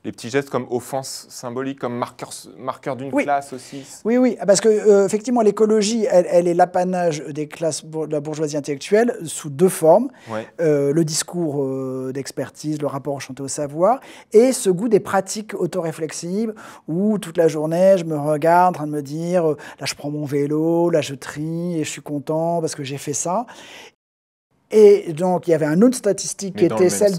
Les petits gestes comme offense symbolique, comme marqueur d'une Oui. classe aussi. Oui, oui, parce que effectivement, l'écologie, elle est l'apanage des classes de la bourgeoisie intellectuelle sous deux formes. Ouais. Le discours d'expertise, le rapport enchanté au savoir, et ce goût des pratiques autoréflexives où toute la journée, je me regarde en train de me dire, là, je prends mon vélo, là, je trie, et je suis content parce que j'ai fait ça. Et donc, il y avait une autre statistique qui était celle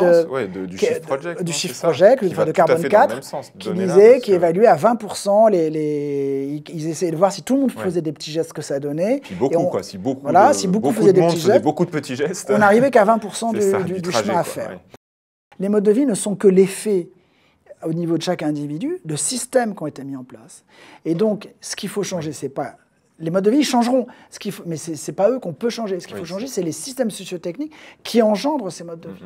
du Shift Project, du non, Shift c'est ça Project, qui va de tout à Carbone fait dans le 4, même sens, qui donner là, disait, parce qui que- évaluait à 20%, ils essayaient de voir si tout le monde Ouais. faisait des petits gestes que ça donnait. Puis beaucoup, Et quoi. Si beaucoup, voilà, si beaucoup faisaient de des monde petits faisait gestes, beaucoup de petits gestes, on n'arrivait qu'à 20% c'est ça, du trajet, chemin à quoi, faire. ouais. Les modes de vie ne sont que l'effet, au niveau de chaque individu, de systèmes qui ont été mis en place. Et donc, ce qu'il faut changer, c'est pas... Les modes de vie changeront, mais ce n'est pas eux qu'on peut changer. Ce qu'il faut changer, c'est les systèmes sociotechniques qui engendrent ces modes de vie.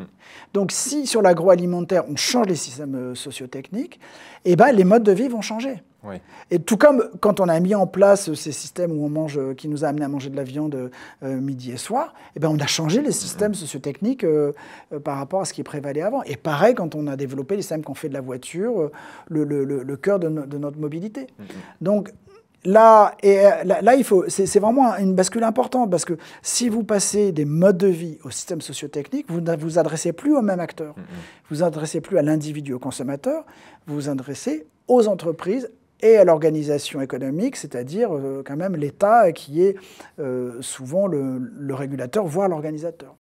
Donc, si sur l'agroalimentaire, on change les systèmes sociotechniques, eh ben, les modes de vie vont changer. Oui. Et tout comme quand on a mis en place ces systèmes où on mange, qui nous a amené à manger de la viande midi et soir, eh ben on a changé les systèmes sociotechniques par rapport à ce qui prévalait avant. Et pareil, quand on a développé les systèmes qu'on fait de la voiture, le cœur de notre mobilité. Donc là, c'est vraiment une bascule importante, parce que si vous passez des modes de vie au système sociotechnique, vous ne vous adressez plus aux mêmes acteurs. Vous ne vous adressez plus à l'individu, au consommateur, vous vous adressez aux entreprises et à l'organisation économique, c'est-à-dire quand même l'État qui est souvent le régulateur, voire l'organisateur.